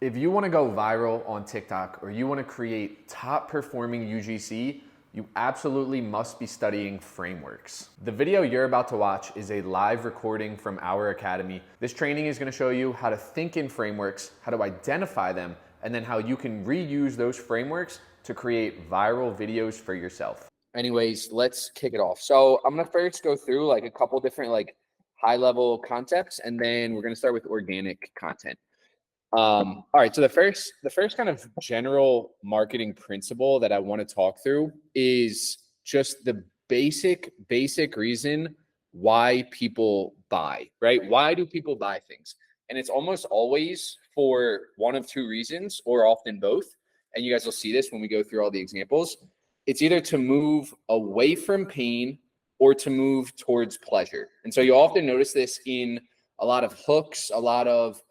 If you want to go viral on TikTok or you want to create top performing UGC, you absolutely must be studying frameworks. The video you're about to watch is a live recording from our academy. This training is going to show you how to think in frameworks, how to identify them, and then how you can reuse those frameworks to create viral videos for yourself. Anyways, let's kick it off. So I'm going to first go through like a couple different high level concepts, and then we're going to start with organic content. All right. So the first kind of general marketing principle that I want to talk through is just the basic reason why people buy, right? Why do people buy things? And it's almost always for one of two reasons, or often both. And you guys will see this when we go through all the examples. It's either to move away from pain or to move towards pleasure. And so you often notice this in a lot of hooks, a lot of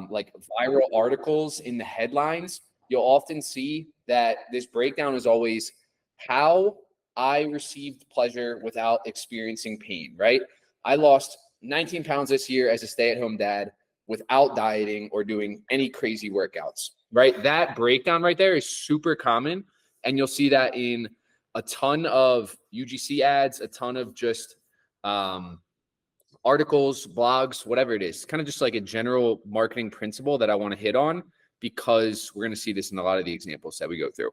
like viral articles in the headlines. You'll often see that this breakdown is always how I received pleasure without experiencing pain, right? I lost 19 pounds this year as a stay-at-home dad without dieting or doing any crazy workouts, right? That breakdown right there is super common. And you'll see that in a ton of UGC ads, a ton of just articles, blogs, whatever it is. Kind of just like a general marketing principle that I want to hit on, because we're going to see this in a lot of the examples that we go through.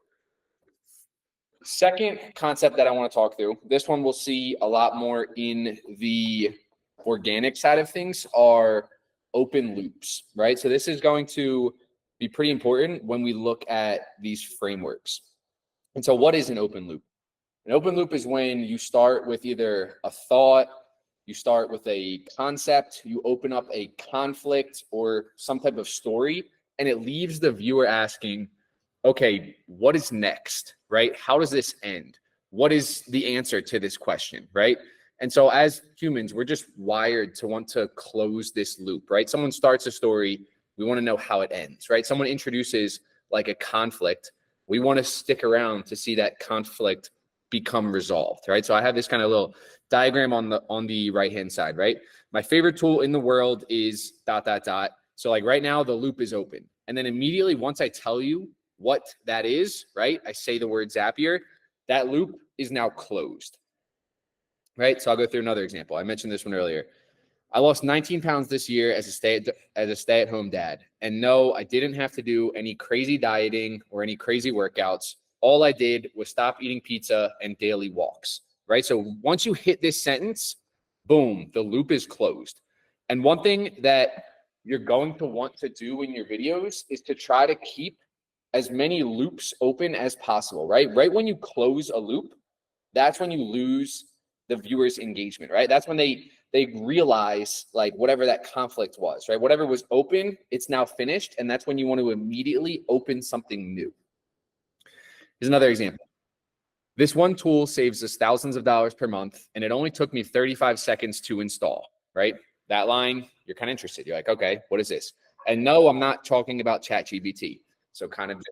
Second concept that I want to talk through, this one we'll see a lot more in the organic side of things, are open loops, right? So this is going to be pretty important when we look at these frameworks. And so what is an open loop? An open loop is when you start with either a thought, you start with a concept, you open up a conflict or some type of story, and it leaves the viewer asking, okay, what is next, right? How does this end? What is the answer to this question, right? And so as humans, we're just wired to want to close this loop, right? Someone starts a story, we want to know how it ends, right? Someone introduces like a conflict, we want to stick around to see that conflict become resolved, right? So I have this kind of little diagram on the right-hand side, right? My favorite tool in the world is ... So like right now, the loop is open. And then immediately once I tell you what that is, right? I say the word Zapier, that loop is now closed, right? So I'll go through another example. I mentioned this one earlier. I lost 19 pounds this year as a stay-at-home dad. And no, I didn't have to do any crazy dieting or any crazy workouts. All I did was stop eating pizza and daily walks, right? So once you hit this sentence, boom, the loop is closed. And one thing that you're going to want to do in your videos is to try to keep as many loops open as possible, right? Right when you close a loop, that's when you lose the viewer's engagement, right? That's when they realize like whatever that conflict was, right? Whatever was open, it's now finished. And that's when you want to immediately open something new. Here's another example. This one tool saves us thousands of dollars per month, and it only took me 35 seconds to install, right? That line, you're kind of interested. You're like, okay, what is this? And no, I'm not talking about ChatGPT. So kind of,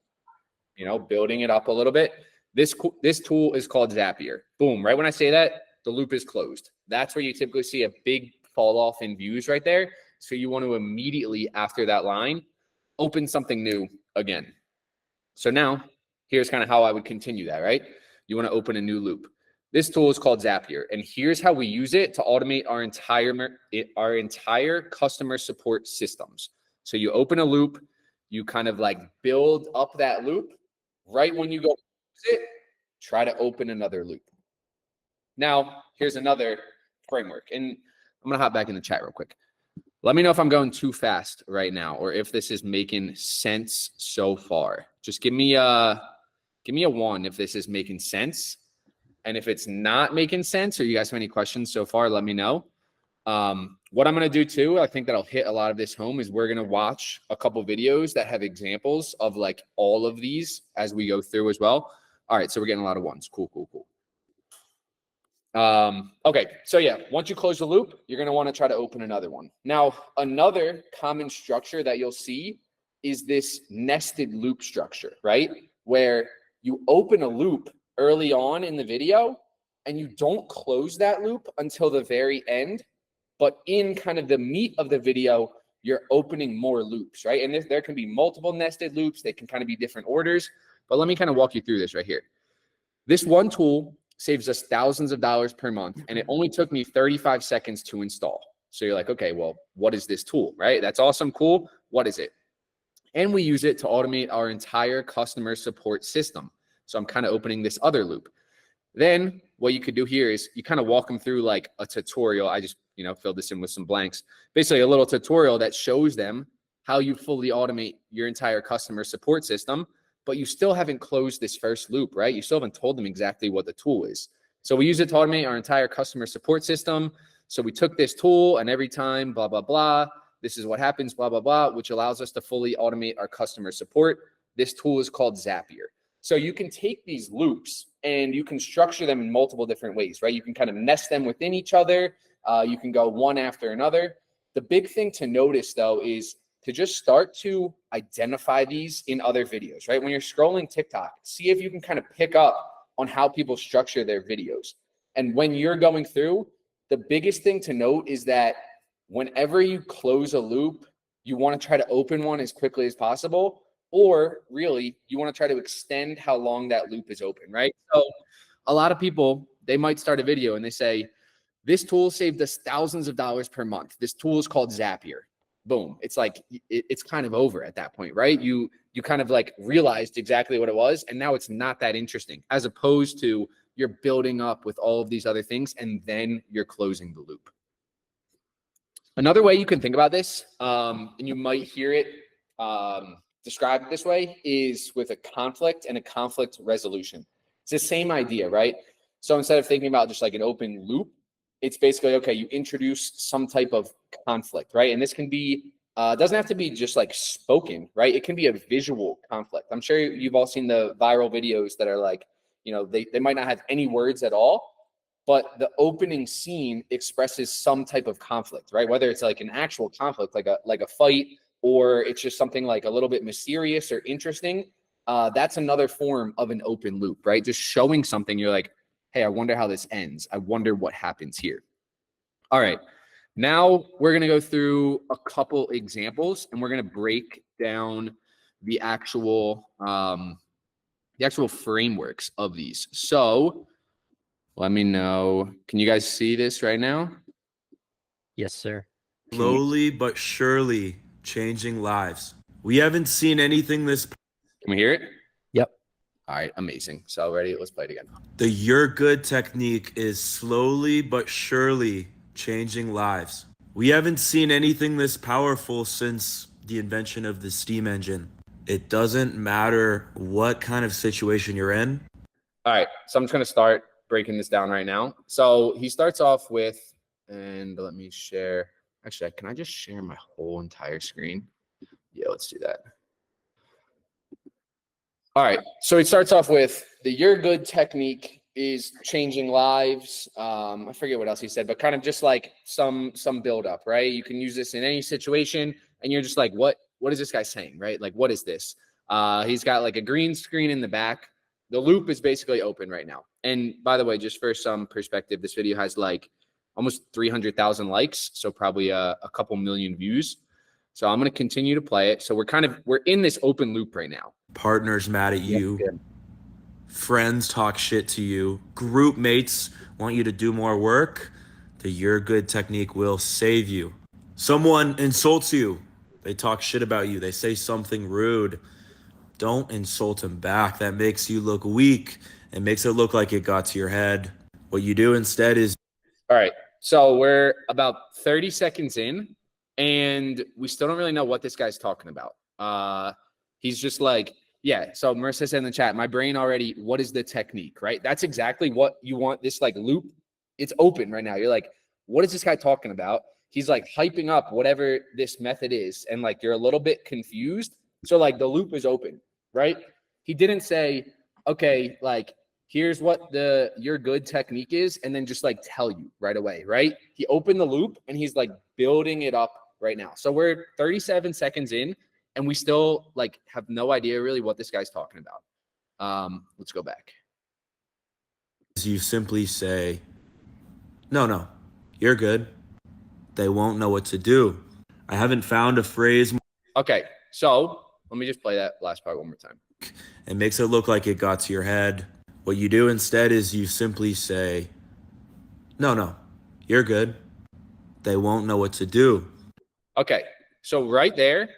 building it up a little bit. This tool is called Zapier. Boom, right when I say that, the loop is closed. That's where you typically see a big fall off in views right there. So you want to immediately, after that line, open something new again. So now, here's kind of how I would continue that, right? You want to open a new loop. This tool is called Zapier, and here's how we use it to automate our entire customer support systems. So you open a loop, you kind of like build up that loop. Right when you go use it, try to open another loop. Now, here's another framework, and I'm going to hop back in the chat real quick. Let me know if I'm going too fast right now or if this is making sense so far. Just give me a 1 if this is making sense. And if it's not making sense or you guys have any questions so far, let me know. What I'm going to do too, I think that'll hit a lot of this home, is we're going to watch a couple videos that have examples of like all of these as we go through as well. All right. So we're getting a lot of ones. Cool. Okay. So yeah, once you close the loop, you're going to want to try to open another one. Now, another common structure that you'll see is this nested loop structure, right? Where you open a loop early on in the video and you don't close that loop until the very end. But in kind of the meat of the video, you're opening more loops, right? And there can be multiple nested loops. They can kind of be different orders, but let me kind of walk you through this right here. This one tool saves us thousands of dollars per month, and it only took me 35 seconds to install. So you're like, okay, well, what is this tool, right? That's awesome, cool. What is it? And we use it to automate our entire customer support system. So I'm kind of opening this other loop. Then what you could do here is you kind of walk them through like a tutorial. I just, filled this in with some blanks. Basically a little tutorial that shows them how you fully automate your entire customer support system, but you still haven't closed this first loop, right? You still haven't told them exactly what the tool is. So we use it to automate our entire customer support system. So we took this tool and every time, blah, blah, blah, this is what happens, blah, blah, blah, which allows us to fully automate our customer support. This tool is called Zapier. So you can take these loops and you can structure them in multiple different ways, right? You can kind of nest them within each other. You can go one after another. The big thing to notice though is to just start to identify these in other videos, right? When you're scrolling TikTok, see if you can kind of pick up on how people structure their videos. And when you're going through, the biggest thing to note is that whenever you close a loop, you want to try to open one as quickly as possible. Or really, you want to try to extend how long that loop is open, right? So a lot of people, they might start a video and they say, this tool saved us thousands of dollars per month. This tool is called Zapier. Boom. It's like, it's kind of over at that point, right? You kind of like realized exactly what it was. And now it's not that interesting, as opposed to you're building up with all of these other things and then you're closing the loop. Another way you can think about this, and you might hear it described this way, is with a conflict and a conflict resolution. It's the same idea, right? So instead of thinking about just like an open loop, it's basically, okay, you introduce some type of conflict, right? And this can be, doesn't have to be just like spoken, right? It can be a visual conflict. I'm sure you've all seen the viral videos that are like, they might not have any words at all, but the opening scene expresses some type of conflict, right? Whether it's like an actual conflict, like a fight, or it's just something like a little bit mysterious or interesting. That's another form of an open loop, right? Just showing something, you're like, hey, I wonder how this ends. I wonder what happens here. All right, now we're gonna go through a couple examples and we're gonna break down the actual frameworks of these. So let me know, can you guys see this right now? Yes, sir. Slowly but surely changing lives. We haven't seen anything this. Can we hear it? Yep. All right, amazing. So ready, let's play it again. The You're Good technique is slowly but surely changing lives. We haven't seen anything this powerful since the invention of the steam engine. It doesn't matter what kind of situation you're in. All right, so I'm just gonna start breaking this down right now. So he starts off with, and let me share. Actually, can I just share my whole entire screen? Yeah, let's do that. All right, so he starts off with the You're Good technique is changing lives. I forget what else he said, but kind of just like some build up, right? You can use this in any situation, and you're just like, what is this guy saying, right? Like, what is this? He's got like a green screen in the back. The loop is basically open right now. And by the way, just for some perspective, this video has like almost 300,000 likes, so probably a couple million views. So I'm going to continue to play it. So we're in this open loop right now. Partners mad at you. Yeah. Friends talk shit to you. Group mates want you to do more work. The You're Good technique will save you. Someone insults you. They talk shit about you. They say something rude. Don't insult them back. That makes you look weak. It makes it look like it got to your head. What you do instead is... All right. So we're about 30 seconds in, and we still don't really know what this guy's talking about. He's just like, yeah. So Marissa said in the chat, my brain already, what is the technique, right? That's exactly what you want, this like loop. It's open right now. You're like, what is this guy talking about? He's like hyping up whatever this method is. And like, you're a little bit confused. So like the loop is open, right? He didn't say, okay, like, here's what the You're Good technique is, and then just like tell you right away, right? He opened the loop and he's like building it up right now. So we're 37 seconds in and we still like have no idea really what this guy's talking about. Let's go back. You simply say, no, you're good. They won't know what to do. I haven't found a phrase. Okay, so let me just play that last part one more time. It makes it look like it got to your head. What you do instead is you simply say, no, you're good. They won't know what to do. Okay, so right there,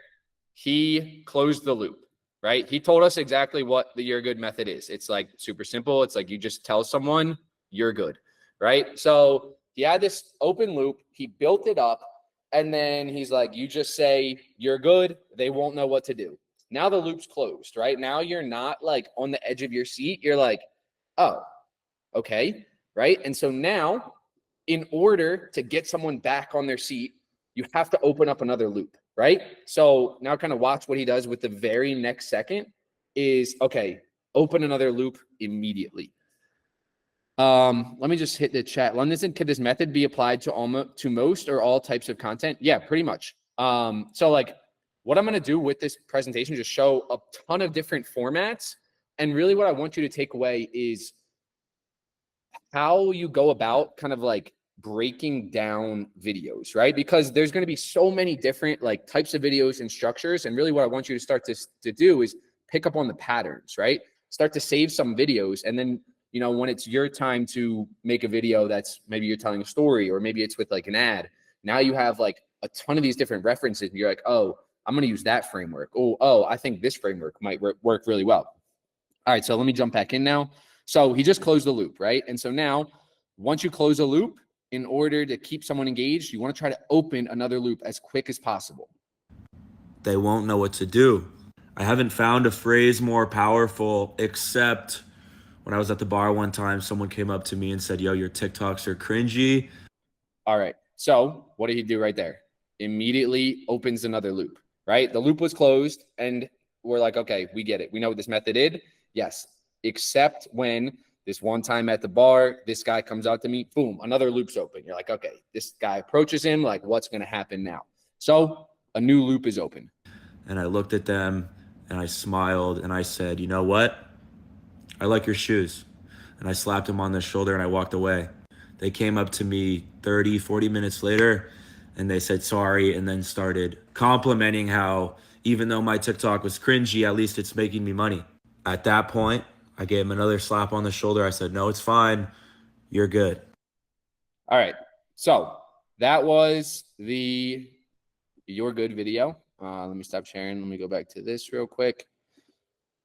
he closed the loop, right? He told us exactly what the you're good method is. It's like super simple. It's like you just tell someone you're good, right? So he had this open loop. He built it up. And then he's like, you just say you're good. They won't know what to do. Now the loop's closed, right? Now you're not like on the edge of your seat. You're like, oh, okay, right? And so now, in order to get someone back on their seat, you have to open up another loop, right? So now kind of watch what he does with the very next second is, okay, open another loop immediately. Let me just hit the chat. London, could this method be applied to most or all types of content? Yeah, pretty much. So like what I'm going to do with this presentation, just show a ton of different formats. And really what I want you to take away is how you go about kind of like breaking down videos, right? Because there's going to be so many different like types of videos and structures. And really what I want you to start to do is pick up on the patterns, right? Start to save some videos. And then, you know, when it's your time to make a video that's maybe you're telling a story or maybe it's with like an ad, now you have like a ton of these different references. And you're like, oh, I'm going to use that framework. Oh, I think this framework might work really well. All right, so let me jump back in now. So he just closed the loop, right? And so now, once you close a loop, in order to keep someone engaged, you want to try to open another loop as quick as possible. They won't know what to do. I haven't found a phrase more powerful, except when I was at the bar one time, someone came up to me and said, yo, your TikToks are cringy. All right, so what did he do right there? Immediately opens another loop, right? The loop was closed and we're like, okay, we get it. We know what this method is. Yes, except when this one time at the bar, this guy comes out to me, boom, another loop's open. You're like, okay, this guy approaches him, like, what's going to happen now? So a new loop is open. And I looked at them and I smiled and I said, you know what? I like your shoes. And I slapped him on the shoulder and I walked away. They came up to me 30, 40 minutes later and they said sorry and then started complimenting how even though my TikTok was cringy, at least it's making me money. At that point, I gave him another slap on the shoulder. I said, no, it's fine. You're good. All right. So that was the You're Good video. Let me stop sharing. Let me go back to this real quick.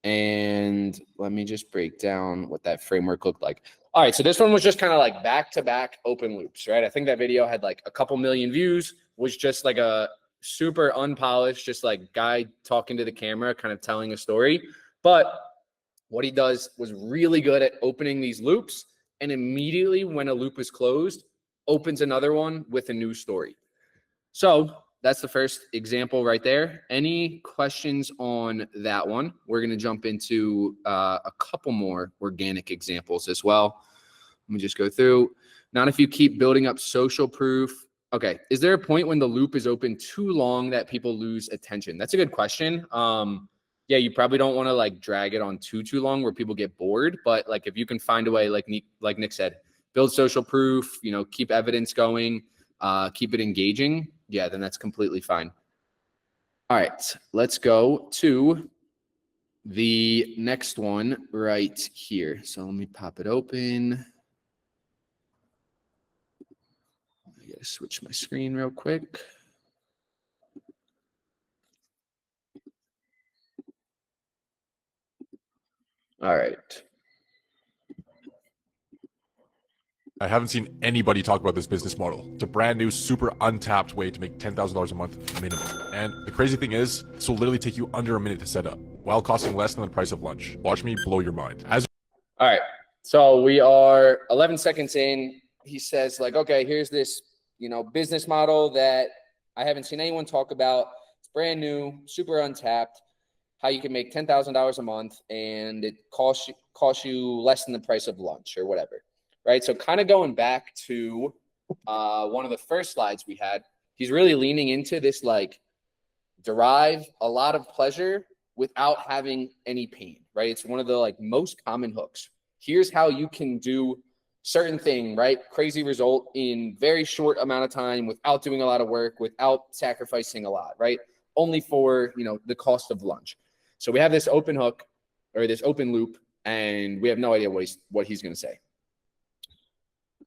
And let me just break down what that framework looked like. All right. So this one was just kind of like back-to-back open loops, right? I think that video had like a couple million views, was just like a super unpolished, just like guy talking to the camera, kind of telling a story. But what he does was really good at opening these loops, and immediately when a loop is closed, opens another one with a new story. So that's the first example right there. Any questions on that one? We're going to jump into a couple more organic examples as well. Let me just go through. Not if you keep building up social proof. Okay. Is there a point when the loop is open too long that people lose attention? That's a good question. Yeah, you probably don't want to like drag it on too long where people get bored. But like if you can find a way, like Nick said, build social proof, you know, keep evidence going, keep it engaging. Yeah, then that's completely fine. All right, let's go to the next one right here. So let me pop it open. I gotta switch my screen real quick. All right. I haven't seen anybody talk about this business model. It's a brand new, super untapped way to make $10,000 a month minimum. And the crazy thing is, this will literally take you under a minute to set up, while costing less than the price of lunch. Watch me blow your mind. All right. So we are 11 seconds in. He says like, okay, here's this, you know, business model that I haven't seen anyone talk about. It's brand new, super untapped, how you can make $10,000 a month and it costs you less than the price of lunch or whatever. Right. So kind of going back to one of the first slides we had, he's really leaning into this, like derive a lot of pleasure without having any pain. Right. It's one of the like most common hooks. Here's how you can do certain thing, right? Crazy result in very short amount of time without doing a lot of work, without sacrificing a lot, right? Only for, the cost of lunch. So we have this open hook or this open loop, and we have no idea what he's going to say.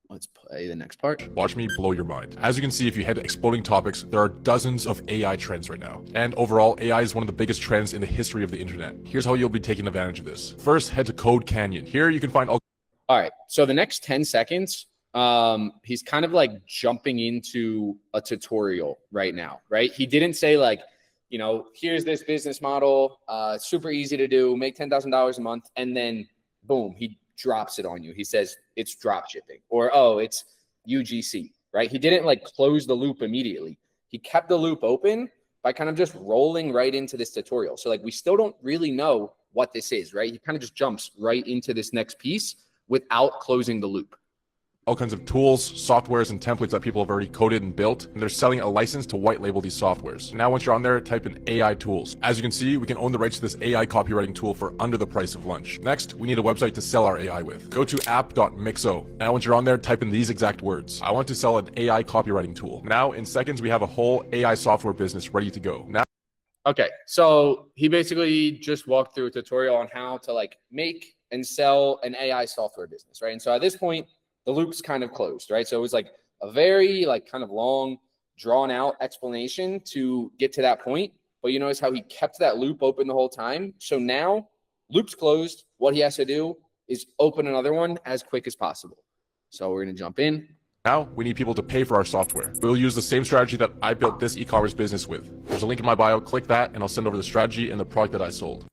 Let's play the next part. Watch me blow your mind. As you can see, if you head to exploding topics, there are dozens of AI trends right now. And overall, AI is one of the biggest trends in the history of the internet. Here's how you'll be taking advantage of this. First, head to Code Canyon. Here you can find all right. So the next 10 seconds, he's kind of like jumping into a tutorial right now, right? He didn't say like, here's this business model, super easy to do, make $10,000 a month. And then boom, he drops it on you. He says it's drop shipping or, oh, it's UGC, right? He didn't like close the loop immediately. He kept the loop open by kind of just rolling right into this tutorial. So like, we still don't really know what this is, right? He kind of just jumps right into this next piece without closing the loop. all kinds of tools, softwares, and templates that people have already coded and built, and they're selling a license to white label these softwares. Now, once you're on there, type in AI tools. As you can see, we can own the rights to this AI copywriting tool for under the price of lunch. Next, we need a website to sell our AI with. Go to app.mixo. Now, once you're on there, type in these exact words. I want to sell an AI copywriting tool. Now, in seconds, we have a whole AI software business ready to go. Now, okay, so he basically just walked through a tutorial on how to like make and sell an AI software business, right? And so at this point, the loop's kind of closed, right? So it was like a very like kind of long, drawn out explanation to get to that point. But you notice how he kept that loop open the whole time. So now loop's closed. What he has to do is open another one as quick as possible. So we're going to jump in. Now, we need people to pay for our software. We'll use the same strategy that I built this e-commerce business with. There's a link in my bio. Click that, and I'll send over the strategy and the product that I sold.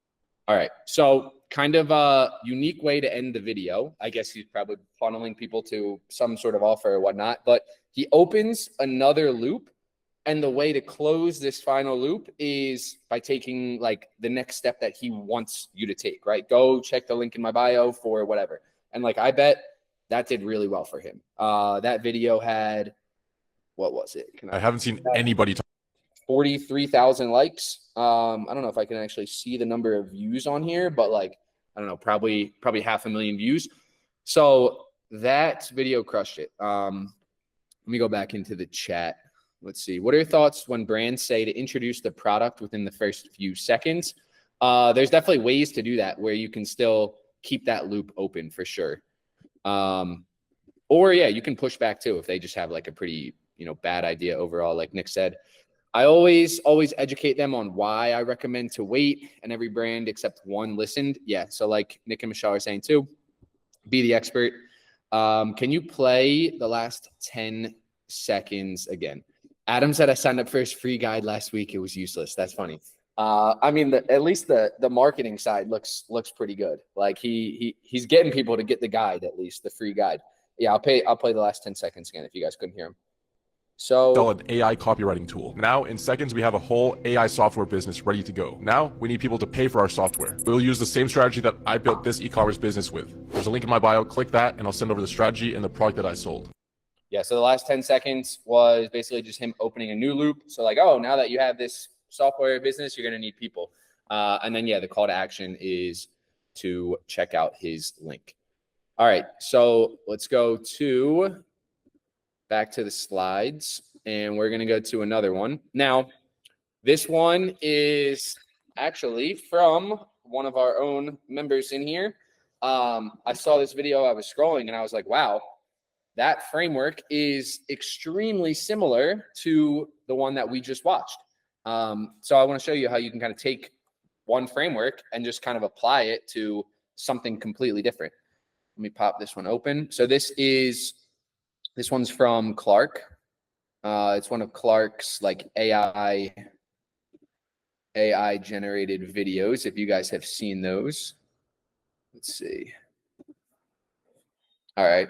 All right. So kind of a unique way to end the video. I guess he's probably funneling people to some sort of offer or whatnot. But he opens another loop. And the way to close this final loop is by taking like the next step that he wants you to take, right? Go check the link in my bio for whatever. And like, I bet that did really well for him. That video had, what was it? I haven't seen anybody talk 43,000 likes. I don't know if I can actually see the number of views on here, but like, I don't know, probably 500,000 views. So that video crushed it. Let me go back into the chat. Let's see. What are your thoughts when brands say to introduce the product within the first few seconds? There's definitely ways to do that where you can still keep that loop open for sure. Or yeah, you can push back too if they just have like a pretty, bad idea overall, like Nick said. I always educate them on why I recommend to wait, and every brand except one listened. Yeah, so like Nick and Michelle are saying too, be the expert. Can you play the last 10 seconds again? Adam said I signed up for his free guide last week. It was useless. That's funny. I mean, at least the marketing side looks pretty good. Like he's getting people to get the guide, at least the free guide. Yeah, I'll play the last 10 seconds again if you guys couldn't hear him. So sell an AI copywriting tool. Now, in seconds, we have a whole AI software business ready to go. Now, we need people to pay for our software. We'll use the same strategy that I built this e-commerce business with. There's a link in my bio. Click that, and I'll send over the strategy and the product that I sold. Yeah, so the last 10 seconds was basically just him opening a new loop. So like, oh, now that you have this software business, you're going to need people. And then, yeah, the call to action is to check out his link. All right, so let's go back to the slides, and we're going to go to another one. Now, this one is actually from one of our own members in here. I saw this video, I was scrolling, and I was like, wow, that framework is extremely similar to the one that we just watched. So I want to show you how you can kind of take one framework and just kind of apply it to something completely different. Let me pop this one open. So this one's from Clark. It's one of Clark's like AI generated videos. If you guys have seen those, let's see. All right.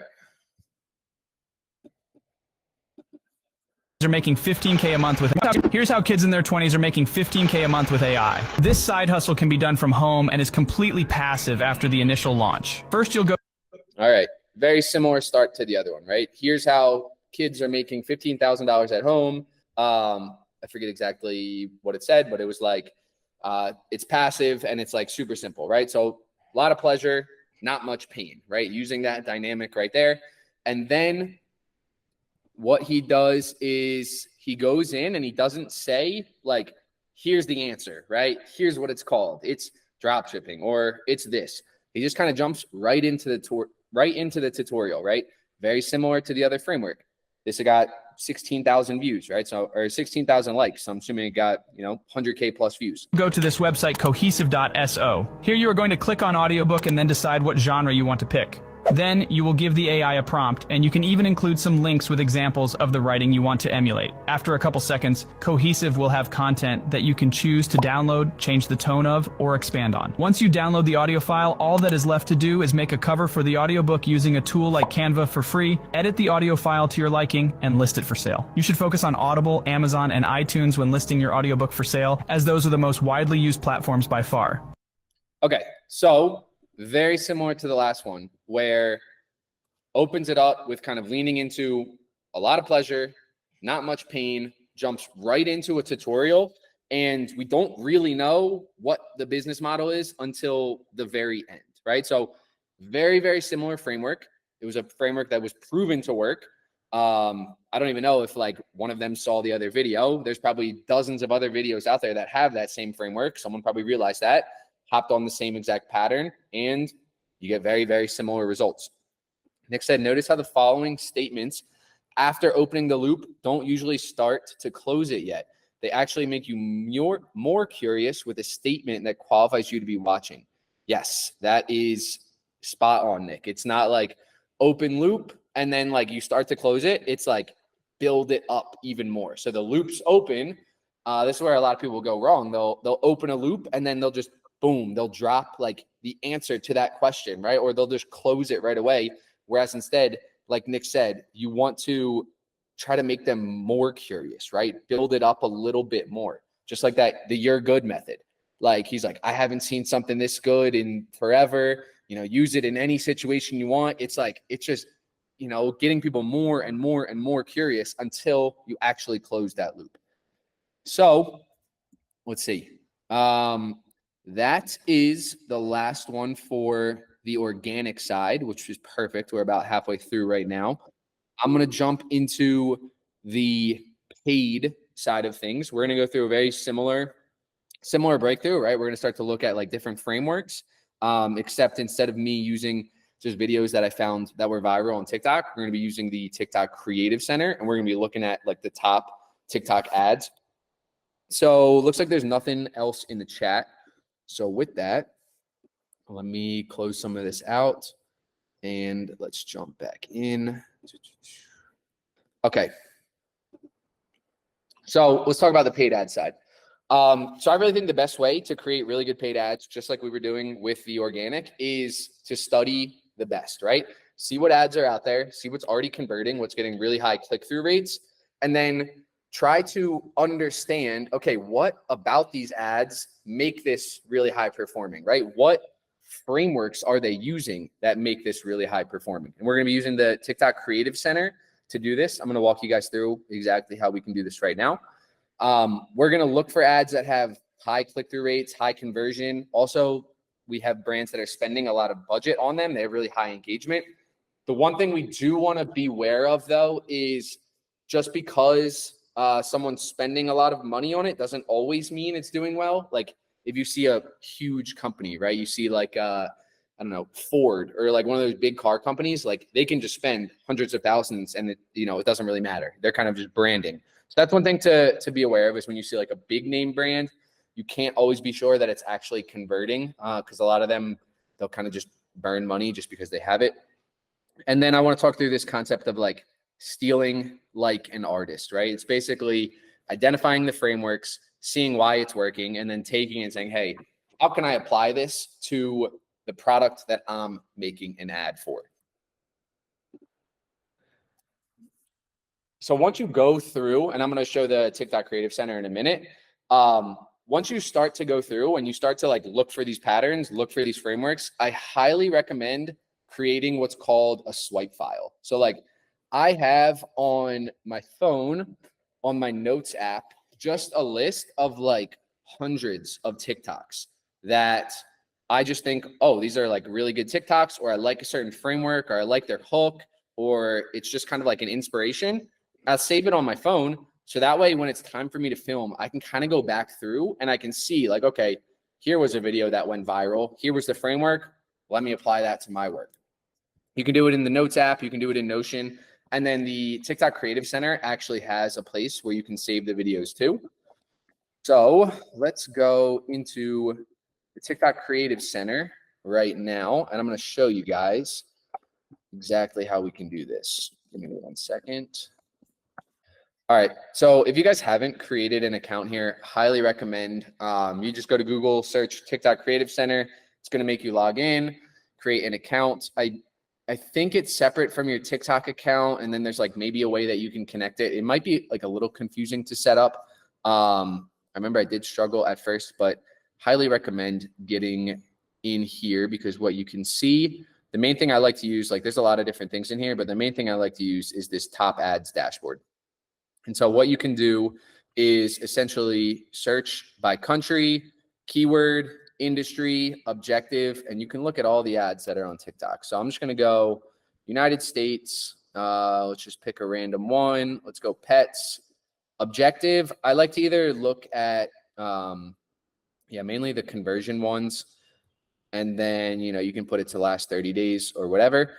Are making $15K a month with. Here's how kids in their 20s are making $15K a month with AI. This side hustle can be done from home and is completely passive after the initial launch. First, you'll go. All right. Very similar start to the other one, right? Here's how kids are making $15,000 at home. I forget exactly what it said, but it was like, it's passive and it's like super simple, right? So a lot of pleasure, not much pain, right? Using that dynamic right there. And then what he does is he goes in and he doesn't say like, here's the answer, right? Here's what it's called. It's drop shipping or it's this. He just kind of jumps right into the tutorial, right? Very similar to the other framework. This got 16,000 views, right? So, or 16,000 likes. So I'm assuming it got, 100K plus views. Go to this website, cohesive.so. Here you are going to click on audiobook and then decide what genre you want to pick. Then you will give the AI a prompt, and you can even include some links with examples of the writing you want to emulate. After a couple seconds, Cohesive will have content that you can choose to download, change the tone of, or expand on. Once you download the audio file, all that is left to do is make a cover for the audiobook using a tool like Canva for free, edit the audio file to your liking, and list it for sale. You should focus on Audible, Amazon, and iTunes when listing your audiobook for sale, as those are the most widely used platforms by far. Okay, so very similar to the last one, where opens it up with kind of leaning into a lot of pleasure, not much pain, jumps right into a tutorial, and we don't really know what the business model is until the very end, right? So very, very similar framework. It was a framework that was proven to work. I don't even know if like one of them saw the other video. There's probably dozens of other videos out there that have that same framework. Someone probably realized that, hopped on the same exact pattern, and you get very, very similar results. Nick said, notice how the following statements after opening the loop don't usually start to close it yet. They actually make you more curious with a statement that qualifies you to be watching. Yes, that is spot on, Nick. It's not like open loop and then like you start to close it. It's like build it up even more. So the loop's open. This is where a lot of people go wrong. They'll open a loop and then they'll just boom, they'll drop like the answer to that question, right? Or they'll just close it right away. Whereas instead, like Nick said, you want to try to make them more curious, right? Build it up a little bit more. Just like that, the you're good method. Like he's like, I haven't seen something this good in forever. Use it in any situation you want. It's like, it's just, getting people more and more and more curious until you actually close that loop. So let's see. That is the last one for the organic side, which is perfect. We're about halfway through right now. I'm going to jump into the paid side of things. We're going to go through a very similar breakthrough, right? We're going to start to look at like different frameworks, except instead of me using just videos that I found that were viral on TikTok, we're going to be using the TikTok Creative Center, and we're going to be looking at like the top TikTok ads. So looks like there's nothing else in the chat. So with that, let me close some of this out and let's jump back in. Okay. So let's talk about the paid ad side. So I really think the best way to create really good paid ads, just like we were doing with the organic, is to study the best, right? See what ads are out there, see what's already converting, what's getting really high click-through rates, and then try to understand, okay, what about these ads make this really high performing, right? What frameworks are they using that make this really high performing? And we're going to be using the TikTok Creative Center to do this. I'm going to walk you guys through exactly how we can do this right now. We're going to look for ads that have high click-through rates, high conversion. Also, we have brands that are spending a lot of budget on them. They have really high engagement. The one thing we do want to be aware of, though, is just because someone's spending a lot of money on it doesn't always mean it's doing well. Like if you see a huge company, right? You see like, I don't know, Ford or like one of those big car companies, like they can just spend hundreds of thousands and it doesn't really matter. They're kind of just branding. So that's one thing to be aware of is when you see like a big name brand, you can't always be sure that it's actually converting because a lot of them, they'll kind of just burn money just because they have it. And then I want to talk through this concept of like stealing like an artist, right? It's basically identifying the frameworks, seeing why it's working, and then taking it and saying, hey, how can I apply this to the product that I'm making an ad for? So once you go through, and I'm going to show the TikTok Creative Center in a minute. Once you start to go through and you start to like look for these patterns, look for these frameworks, I highly recommend creating what's called a swipe file. So like I have on my phone, on my notes app, just a list of like hundreds of TikToks that I just think, oh, these are like really good TikToks, or I like a certain framework, or I like their hook, or it's just kind of like an inspiration, I'll save it on my phone. So that way, when it's time for me to film, I can kind of go back through and I can see like, okay, here was a video that went viral. Here was the framework. Let me apply that to my work. You can do it in the Notes app. You can do it in Notion. And then the TikTok Creative Center actually has a place where you can save the videos too. So let's go into the TikTok Creative Center right now. And I'm going to show you guys exactly how we can do this. Give me 1 second. All right. So if you guys haven't created an account here, highly recommend you just go to Google, search TikTok Creative Center. It's going to make you log in, create an account. I think it's separate from your TikTok account. And then there's like maybe a way that you can connect it. It might be like a little confusing to set up. I remember I did struggle at first, but highly recommend getting in here, because what you can see, the main thing I like to use, like there's a lot of different things in here, but the main thing I like to use is this top ads dashboard. And so what you can do is essentially search by country, keyword, industry, objective, and you can look at all the ads that are on TikTok. So I'm just going to go United States. Let's just pick a random one. Let's go pets. Objective. I like to either look at, mainly the conversion ones. And then, you can put it to last 30 days or whatever.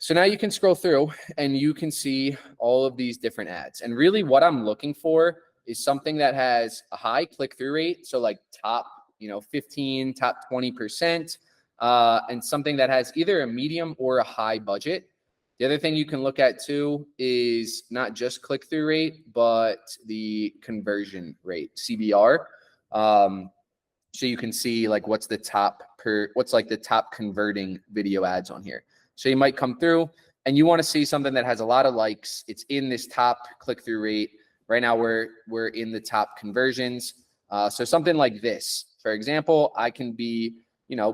So now you can scroll through and you can see all of these different ads. And really what I'm looking for is something that has a high click-through rate. So like top, 15, top 20%, and something that has either a medium or a high budget. The other thing you can look at too is not just click-through rate, but the conversion rate, CBR. So you can see like what's like the top converting video ads on here. So you might come through and you want to see something that has a lot of likes. It's in this top click-through rate. Right now we're in the top conversions. So something like this, for example, I can be,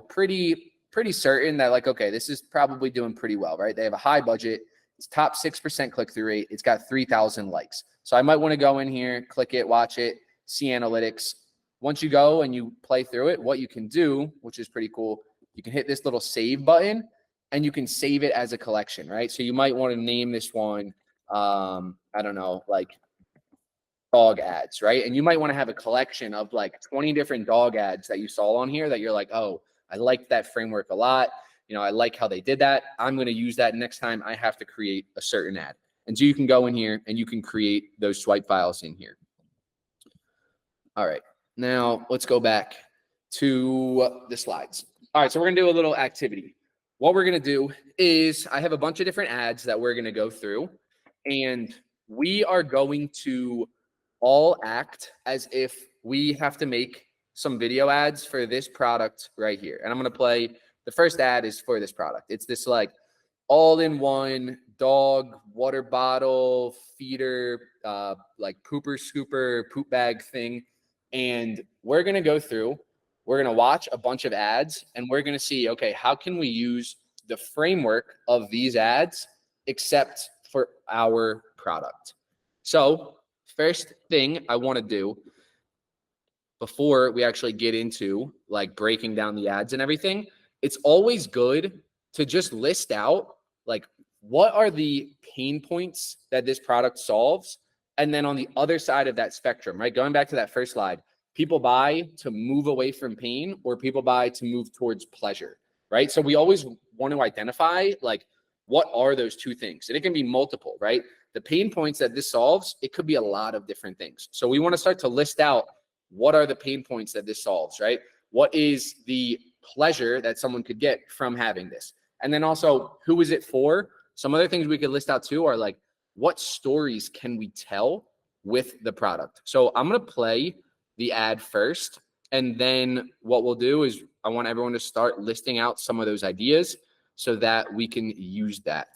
pretty certain that like, okay, this is probably doing pretty well, right? They have a high budget. It's top 6% click-through rate. It's got 3,000 likes. So I might want to go in here, click it, watch it, see analytics. Once you go and you play through it, what you can do, which is pretty cool, you can hit this little save button and you can save it as a collection, right? So you might want to name this one, I don't know, like dog ads, right? And you might want to have a collection of like 20 different dog ads that you saw on here that you're like, oh, I like that framework a lot. I like how they did that. I'm going to use that next time I have to create a certain ad. And so you can go in here and you can create those swipe files in here. All right. Now let's go back to the slides. All right. So we're going to do a little activity. What we're going to do is I have a bunch of different ads that we're going to go through, and we are going to all act as if we have to make some video ads for this product right here. And I'm going to play, the first ad is for this product. It's this like all-in-one dog water bottle feeder, like pooper scooper poop bag thing. And we're going to go through, we're going to watch a bunch of ads, and we're going to see, okay, how can we use the framework of these ads except for our product? So first thing I want to do before we actually get into like breaking down the ads and everything, it's always good to just list out like what are the pain points that this product solves. And then on the other side of that spectrum, right? Going back to that first slide, people buy to move away from pain or people buy to move towards pleasure, right? So we always want to identify like what are those two things? And it can be multiple, right? The pain points that this solves, it could be a lot of different things. So we want to start to list out what are the pain points that this solves, right? What is the pleasure that someone could get from having this? And then also, who is it for? Some other things we could list out too are like, what stories can we tell with the product? So I'm going to play the ad first. And then what we'll do is I want everyone to start listing out some of those ideas so that we can use that.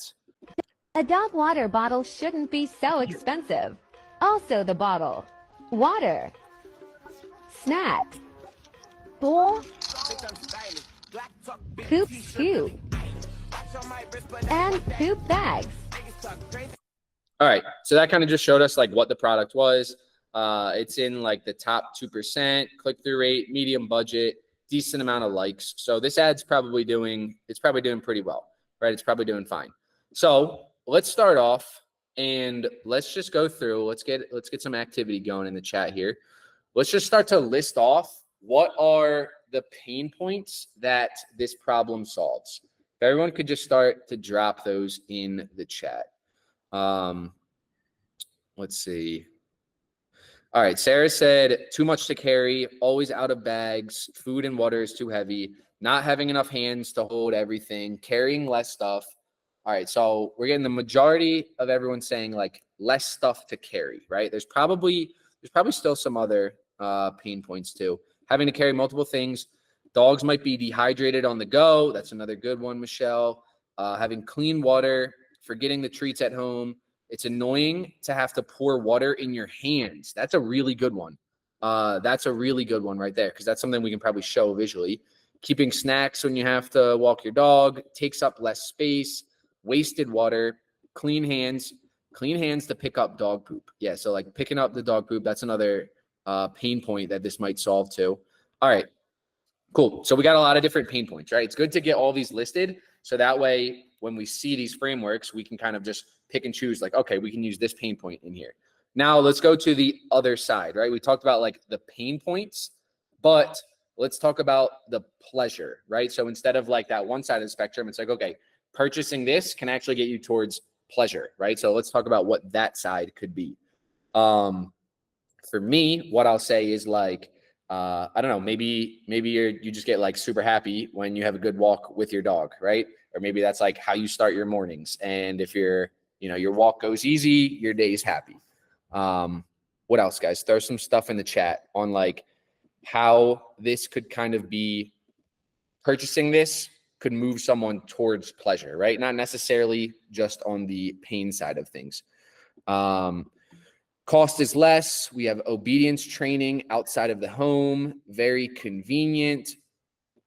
A dog water bottle shouldn't be so expensive. Also the bottle. Water. Snacks. Bowl. Poop scoop. And poop bags. All right. So that kind of just showed us like what the product was. It's in like the top 2% click-through rate, medium budget, decent amount of likes. So this ad's probably doing pretty well, right? It's probably doing fine. So let's start off and let's just go through. Let's get some activity going in the chat here. Let's just start to list off what are the pain points that this problem solves. If everyone could just start to drop those in the chat. Let's see. All right, Sarah said too much to carry, always out of bags, food and water is too heavy, not having enough hands to hold everything, carrying less stuff. All right, so we're getting the majority of everyone saying like less stuff to carry, right? There's probably still some other pain points too. Having to carry multiple things. Dogs might be dehydrated on the go. That's another good one, Michelle. Having clean water, forgetting the treats at home. It's annoying to have to pour water in your hands. That's a really good one. That's a really good one right there because that's something we can probably show visually. Keeping snacks when you have to walk your dog takes up less space. Wasted water. Clean hands to pick up dog poop. Yeah, so like picking up the dog poop, that's another pain point that this might solve too. All right, cool. So we got a lot of different pain points, right? It's good to get all these listed so that way when we see these frameworks, we can kind of just pick and choose like, okay, we can use this pain point in here. Now let's go to the other side, right? We talked about like the pain points, but let's talk about the pleasure, right? So instead of like that one side of the spectrum, it's like, okay, purchasing this can actually get you towards pleasure, right? So let's talk about what that side could be. For me, what I'll say is like, I don't know, maybe you just get like super happy when you have a good walk with your dog, right? Or maybe that's like how you start your mornings. And if your walk goes easy, your day is happy. What else, guys? Throw some stuff in the chat on like how this could kind of be purchasing this could move someone towards pleasure, right? Not necessarily just on the pain side of things. Cost is less. We have obedience training outside of the home, very convenient,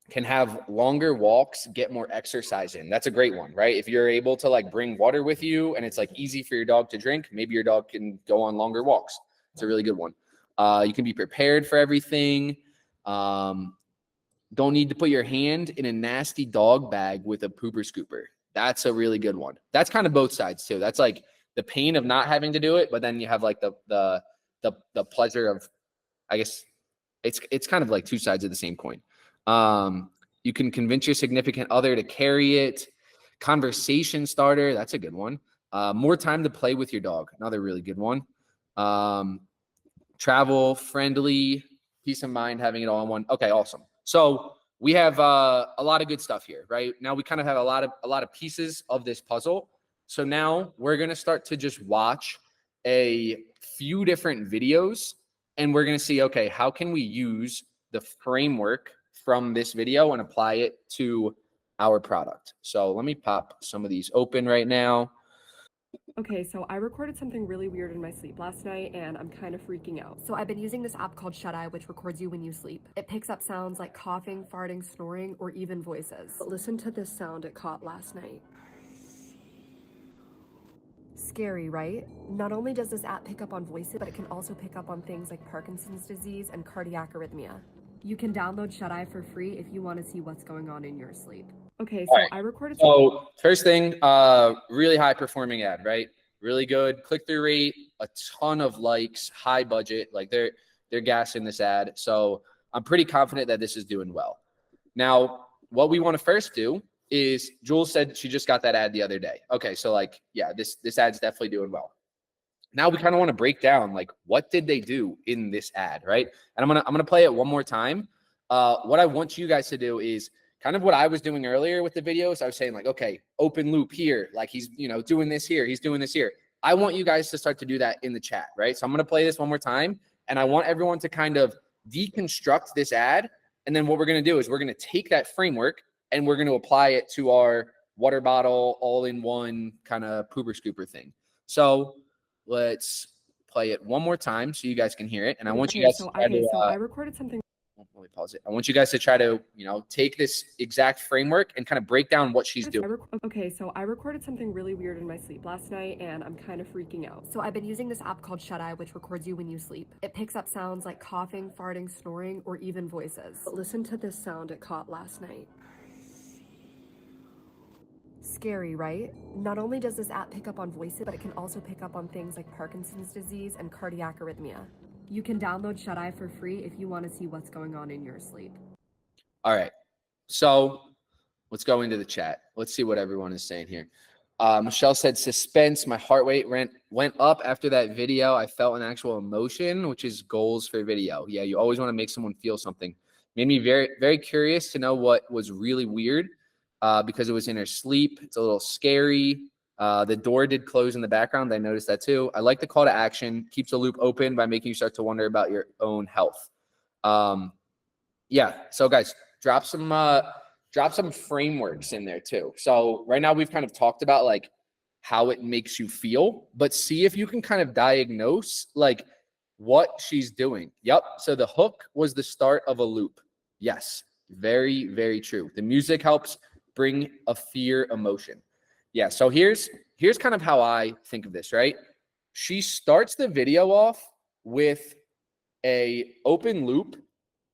can have longer walks, get more exercise in. That's a great one, right? If you're able to like bring water with you and it's like easy for your dog to drink, maybe your dog can go on longer walks. It's a really good one. You can be prepared for everything. Don't need to put your hand in a nasty dog bag with a pooper scooper. That's a really good one. That's kind of both sides too. That's like the pain of not having to do it, but then you have like the pleasure of, I guess it's kind of like two sides of the same coin. You can convince your significant other to carry it. Conversation starter, that's a good one. More time to play with your dog, another really good one. Travel friendly, peace of mind, having it all in one. Okay, awesome. So we have a lot of good stuff here, right? Now we kind of have a lot of pieces of this puzzle. So now we're going to start to just watch a few different videos and we're going to see, okay, how can we use the framework from this video and apply it to our product? So let me pop some of these open right now. Okay, so I recorded something really weird in my sleep last night and I'm kind of freaking out. So I've been using this app called Shut Eye, which records you when you sleep. It picks up sounds like coughing, farting, snoring, or even voices. But listen to this sound it caught last night. Scary, right? Not only does this app pick up on voices, but it can also pick up on things like Parkinson's disease and cardiac arrhythmia. You can download Shut Eye for free if you want to see what's going on in your sleep. Okay, so I recorded. So first thing, really high performing ad, right? Really good click-through rate, a ton of likes, high budget. Like they're gassing this ad. So I'm pretty confident that this is doing well. Now, what we want to first do is Jules said she just got that ad the other day. Okay, so like, yeah, this ad's definitely doing well. Now we kind of want to break down like what did they do in this ad, right? And I'm gonna play it one more time. What I want you guys to do is kind of what I was doing earlier with the videos. I was saying like, okay, open loop here, like he's doing this here, he's doing this here. I want you guys to start to do that in the chat, right? So I'm gonna play this one more time, and I want everyone to kind of deconstruct this ad. And then what we're gonna do is we're gonna take that framework and we're gonna apply it to our water bottle all-in-one kind of pooper scooper thing. So let's play it one more time so you guys can hear it. And I want you guys I recorded something. let me pause it. I want you guys to try to, take this exact framework and kind of break down what she's doing. Okay, so I recorded something really weird in my sleep last night and I'm kind of freaking out. So I've been using this app called Shut Eye, which records you when you sleep. It picks up sounds like coughing, farting, snoring, or even voices. But listen to this sound it caught last night. Scary, right? Not only does this app pick up on voices, but it can also pick up on things like Parkinson's disease and cardiac arrhythmia. You can download Shut Eye for free if you want to see what's going on in your sleep. All right. So let's go into the chat. Let's see what everyone is saying here. Michelle said, suspense. My heart rate went up after that video. I felt an actual emotion, which is goals for video. Yeah, you always want to make someone feel something. Made me very, very curious to know what was really weird because it was in her sleep. It's a little scary. The door did close in the background. I noticed that too. I like the call to action. Keeps the loop open by making you start to wonder about your own health. Yeah. So guys, drop some frameworks in there too. So right now we've kind of talked about like how it makes you feel, but see if you can kind of diagnose like what she's doing. Yep. So the hook was the start of a loop. Yes. Very, very true. The music helps bring a fear emotion. Yeah. So here's kind of how I think of this, right? She starts the video off with a open loop,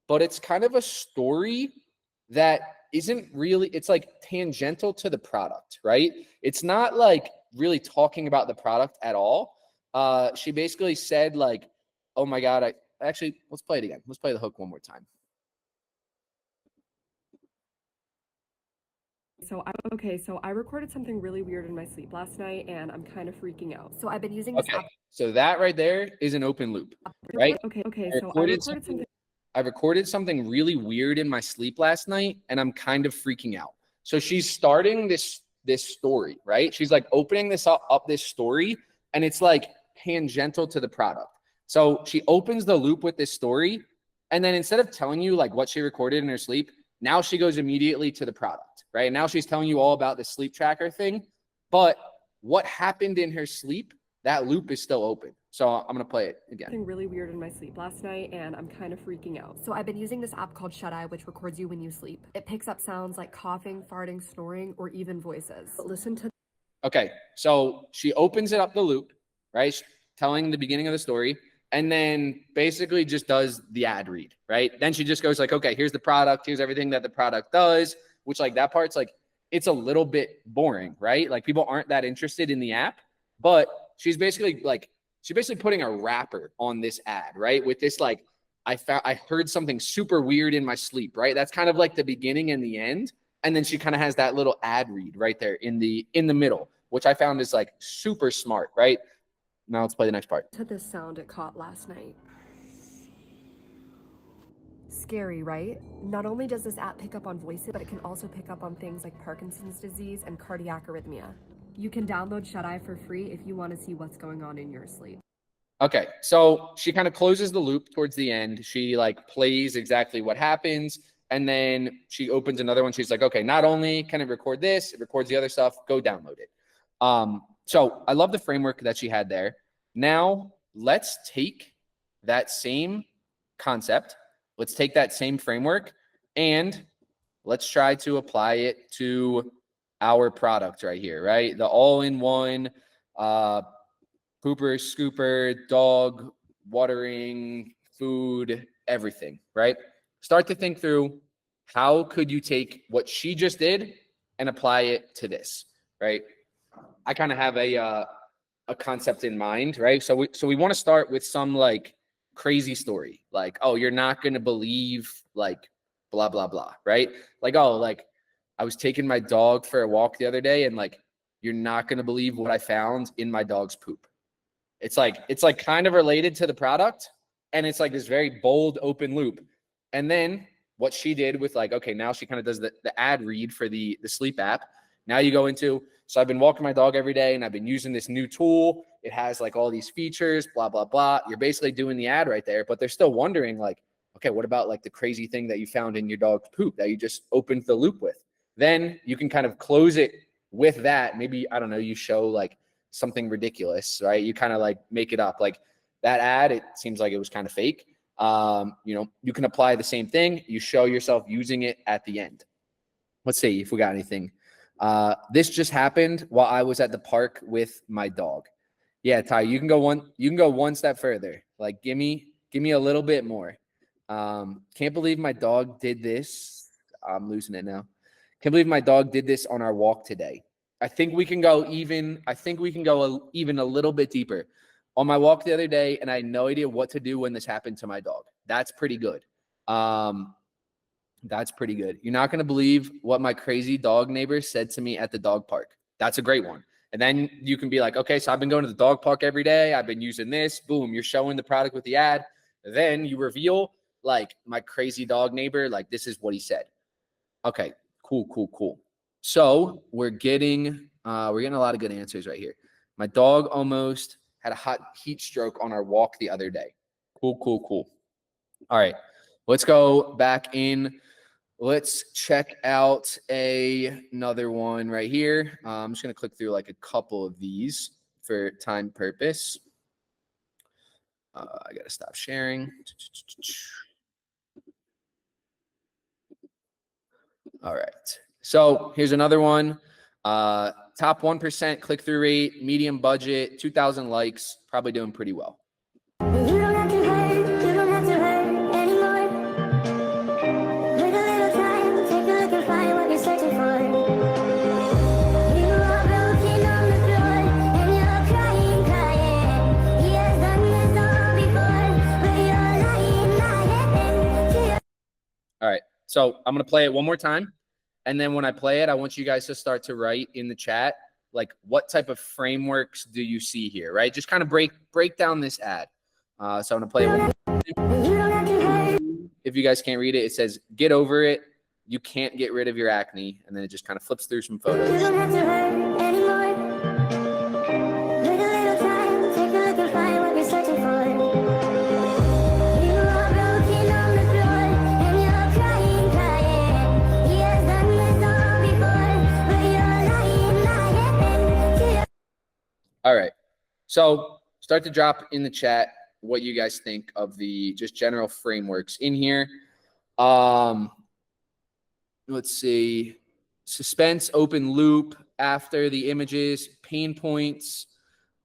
but it's kind of a story that isn't really, it's like tangential to the product, right? It's not like really talking about the product at all. She basically said like, oh my God, let's play it again. Let's play the hook one more time. So I recorded something really weird in my sleep last night and I'm kind of freaking out. So I've been using this app. So that right there is an open loop, right? Okay. So I recorded something really weird in my sleep last night and I'm kind of freaking out. So she's starting this story, right? She's like opening this up this story and it's like tangential to the product. So she opens the loop with this story and then instead of telling you like what she recorded in her sleep, now she goes immediately to the product, right? Now she's telling you all about the sleep tracker thing, but what happened in her sleep, that loop is still open. So I'm going to play it again. Something really weird in my sleep last night and I'm kind of freaking out. So I've been using this app called Shut Eye, which records you when you sleep. It picks up sounds like coughing, farting, snoring, or even voices. But listen to. Okay. So she opens it up the loop, right? Telling the beginning of the story and then basically just does the ad read, right? Then she just goes like, okay, here's the product. Here's everything that the product does, which like that part's like, it's a little bit boring, right? Like people aren't that interested in the app, but she's basically putting a wrapper on this ad, right? With this, like, I heard something super weird in my sleep, right? That's kind of like the beginning and the end. And then she kind of has that little ad read right there in the middle, which I found is like super smart, right? Now let's play the next part. To this sound it caught last night. Scary, right? Not only does this app pick up on voices, but it can also pick up on things like Parkinson's disease and cardiac arrhythmia. You can download Shut Eye for free if you want to see what's going on in your sleep. Okay, so she kind of closes the loop towards the end. She like plays exactly what happens, and then she opens another one. She's like, okay, not only can it record this, it records the other stuff. Go download it. So I love the framework that she had there. Now let's take that same concept. Let's take that same framework and let's try to apply it to our product right here, right? The all-in-one pooper, scooper, dog, watering, food, everything, right? Start to think through how could you take what she just did and apply it to this, right? I kind of have a concept in mind, right? So we want to start with some like crazy story, like, oh, you're not going to believe like blah, blah, blah, right? Like, oh, like I was taking my dog for a walk the other day and like, you're not going to believe what I found in my dog's poop. It's like kind of related to the product and it's like this very bold open loop. And then what she did with like, okay, now she kind of does the ad read for the sleep app. Now you go into, so I've been walking my dog every day and I've been using this new tool. It has like all these features, blah, blah, blah. You're basically doing the ad right there, but they're still wondering like, okay, what about like the crazy thing that you found in your dog's poop that you just opened the loop with? Then you can kind of close it with that. Maybe, I don't know, you show like something ridiculous, right? You kind of like make it up. Like that ad, it seems like it was kind of fake. You can apply the same thing. You show yourself using it at the end. Let's see if we got anything. This just happened while I was at the park with my dog. Yeah, Ty, you can go one step further. Like, give me a little bit more. Can't believe my dog did this. I'm losing it now. Can't believe my dog did this on our walk today. I think we can go even a little bit deeper. On my walk the other day, and I had no idea what to do when this happened to my dog. That's pretty good. That's pretty good. You're not going to believe what my crazy dog neighbor said to me at the dog park. That's a great one. And then you can be like, okay, so I've been going to the dog park every day. I've been using this. Boom, you're showing the product with the ad. Then you reveal, like, my crazy dog neighbor, like, this is what he said. Okay, cool. So we're getting a lot of good answers right here. My dog almost had a hot heat stroke on our walk the other day. Cool. All right, let's go back in. Let's check out another one right here. I'm just going to click through like a couple of these for time purpose. I got to stop sharing. All right. So here's another one. Top 1% click-through rate, medium budget, 2,000 likes, probably doing pretty well. You don't have to hurt anymore. With a little time, take a look and find what you're searching for. You are broken on the floor, and you're crying. He has done this all before, but you're lying. All right, so I'm going to play it one more time. And then when I play it, I want you guys to start to write in the chat, like, what type of frameworks do you see here, right? Just kind of break down this ad. So I'm going to play it one more time. If you guys can't read it, it says, get over it. You can't get rid of your acne. And then it just kind of flips through some photos. You don't have to hurt anymore. With a little time, take a look and find what you're searching for. You are broken on the floor, and you're crying. He has done this all before, but you're lying. All right. So start to drop in the chat what you guys think of the just general frameworks in here. Let's see. Suspense, open loop, after the images, pain points,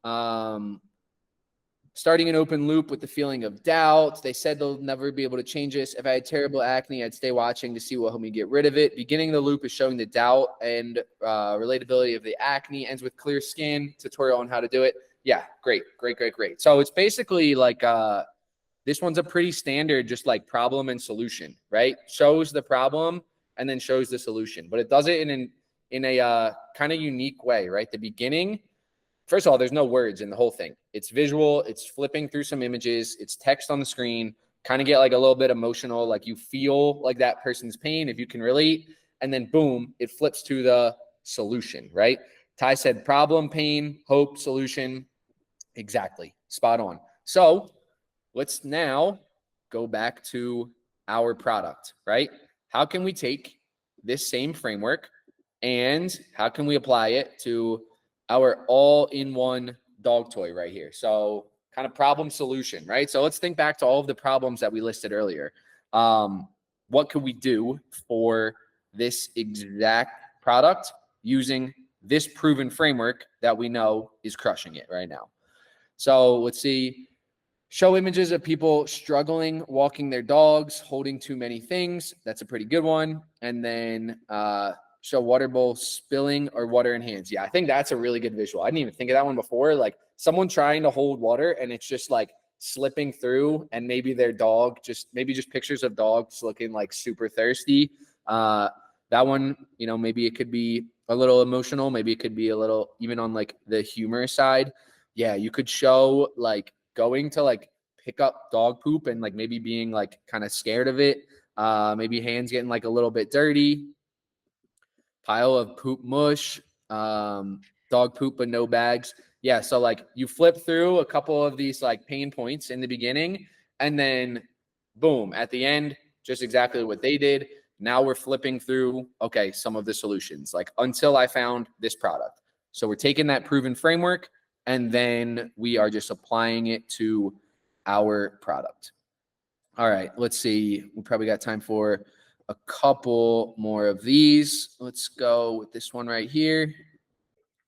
starting an open loop with the feeling of doubt. They said they'll never be able to change this. If I had terrible acne, I'd stay watching to see what helped me get rid of it. Beginning the loop is showing the doubt and relatability of the acne. Ends with clear skin, tutorial on how to do it. Yeah, great. So it's basically like this one's a pretty standard, just like problem and solution, right? Shows the problem and then shows the solution, but it does it in a kind of unique way, right? The beginning, first of all, there's no words in the whole thing. It's visual. It's flipping through some images. It's text on the screen. Kind of get like a little bit emotional, like you feel like that person's pain if you can relate. And then boom, it flips to the solution, right? Ty said problem, pain, hope, solution. Exactly. Spot on. So let's now go back to our product, right? How can we take this same framework and how can we apply it to our all-in-one dog toy right here? So kind of problem solution, right? So let's think back to all of the problems that we listed earlier. What could we do for this exact product using this proven framework that we know is crushing it right now? So let's see. Show images of people struggling, walking their dogs, holding too many things. That's a pretty good one. And then show water bowl spilling or water in hands. Yeah, I think that's a really good visual. I didn't even think of that one before. Like someone trying to hold water and it's just like slipping through, and maybe their dog just pictures of dogs looking like super thirsty. That one, maybe it could be a little emotional. Maybe it could be a little even on like the humor side. Yeah, you could show like going to like pick up dog poop and like maybe being like kind of scared of it. Maybe hands getting like a little bit dirty. Pile of poop mush, dog poop but no bags. Yeah, so like you flip through a couple of these like pain points in the beginning and then boom, at the end, just exactly what they did. Now we're flipping through, okay, some of the solutions, like until I found this product. So we're taking that proven framework and then we are just applying it to our product. All right, let's see. We probably got time for a couple more of these. Let's go with this one right here.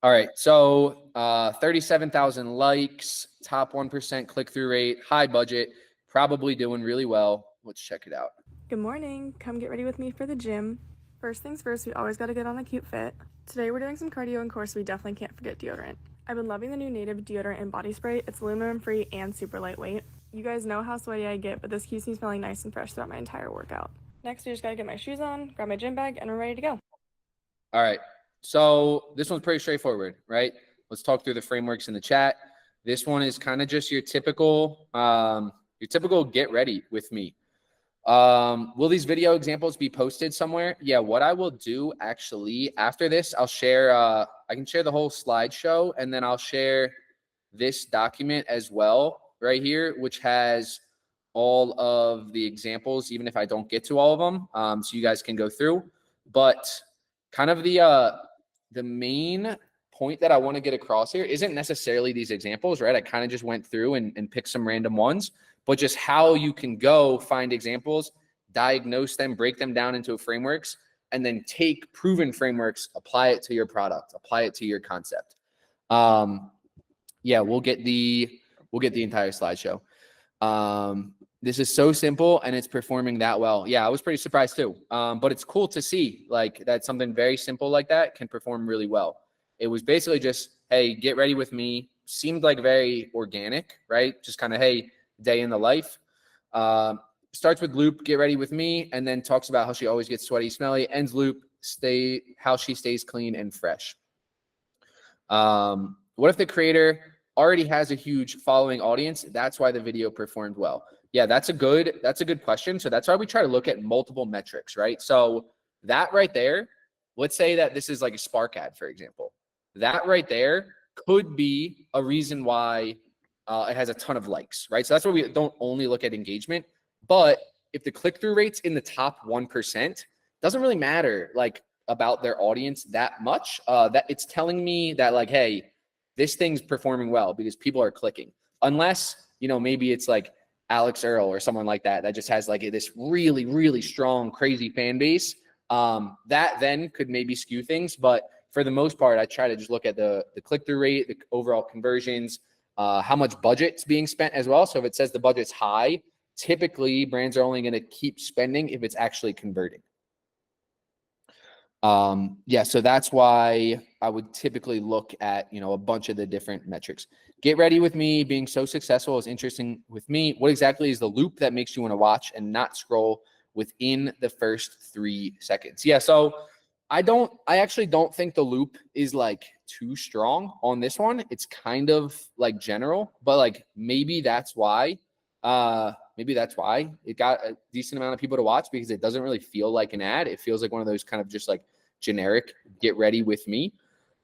All right, so 37,000 likes, top 1% click-through rate, high budget, probably doing really well. Let's check it out. Good morning. Come get ready with me for the gym. First things first, we always got to get on a cute fit. Today we're doing some cardio, and of course we definitely can't forget deodorant. I've been loving the new Native deodorant and body spray. It's aluminum free and super lightweight. You guys know how sweaty I get, but this keeps me smelling nice and fresh throughout my entire workout. Next, we just gotta get my shoes on, grab my gym bag, and we're ready to go. All right, so this one's pretty straightforward, right? Let's talk through the frameworks in the chat. This one is kind of just your typical get ready with me. Will these video examples be posted somewhere? Yeah, what I will do actually after this, I'll share, I can share the whole slideshow, and then I'll share this document as well right here, which has all of the examples, even if I don't get to all of them, so you guys can go through. But kind of the main point that I want to get across here isn't necessarily these examples, right? I kind of just went through and picked some random ones, but just how you can go find examples, diagnose them, break them down into frameworks, and then take proven frameworks, apply it to your product, apply it to your concept. Yeah, we'll get the entire slideshow. This is so simple and it's performing that well. Yeah, I was pretty surprised too. But it's cool to see like that something very simple like that can perform really well. It was basically just, hey, get ready with me. Seemed like very organic, right? Just kind of, hey, day in the life. Starts with loop, get ready with me, and then talks about how she always gets sweaty, smelly. Ends loop, how she stays clean and fresh. What if the creator already has a huge following audience? That's why the video performed well. Yeah, that's a good question. So that's why we try to look at multiple metrics, right? So that right there, let's say that this is like a Spark ad, for example. That right there could be a reason why it has a ton of likes, right? So that's why we don't only look at engagement, but if the click-through rate's in the top 1%, doesn't really matter like about their audience that much. That it's telling me that like, hey, this thing's performing well because people are clicking. Unless, you know, maybe it's like Alex Earl or someone like that just has like this really, really strong, crazy fan base. That then could maybe skew things. But for the most part, I try to just look at the click-through rate, the overall conversions, how much budget's being spent as well. So if it says the budget's high, typically brands are only going to keep spending if it's actually converting. Yeah, so that's why I would typically look at, you know, a bunch of the different metrics. Get ready with me. Being so successful is interesting with me. What exactly is the loop that makes you want to watch and not scroll within the first 3 seconds? Yeah, so I actually don't think the loop is like too strong on this one. It's kind of like general, but like maybe that's why it got a decent amount of people to watch, because it doesn't really feel like an ad. It feels like one of those kind of just like generic get ready with me.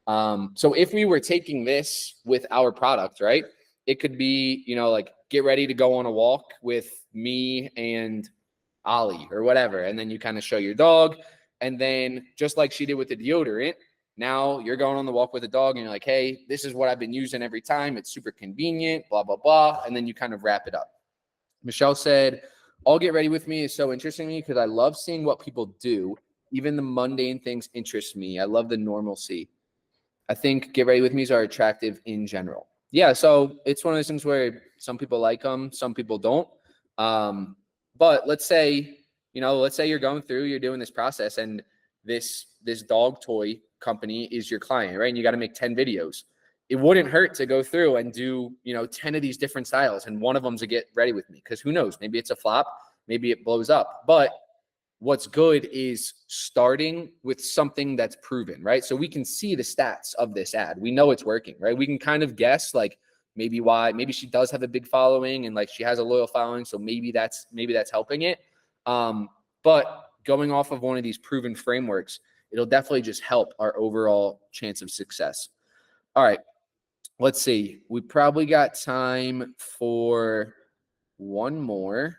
So if we were taking this with our product, right, it could be, you know, like get ready to go on a walk with me and Ollie or whatever. And then you kind of show your dog. And then just like she did with the deodorant, now you're going on the walk with a dog and you're like, hey, this is what I've been using every time. It's super convenient, blah, blah, blah. And then you kind of wrap it up. Michelle said, all get ready with me is so interesting to me because I love seeing what people do. Even the mundane things interest me. I love the normalcy. I think get ready with me's are attractive in general. Yeah, so it's one of those things where some people like them, some people don't. But let's say you're going through, you're doing this process, and this dog toy company is your client, right? And you got to make 10 videos. It wouldn't hurt to go through and do, 10 of these different styles, and one of them to get ready with me, because who knows? Maybe it's a flop, maybe it blows up. But what's good is starting with something that's proven, right? So we can see the stats of this ad. We know it's working, right? We can kind of guess like maybe she does have a big following and like she has a loyal following. So maybe that's helping it. But going off of one of these proven frameworks, it'll definitely just help our overall chance of success. All right, let's see. We probably got time for one more.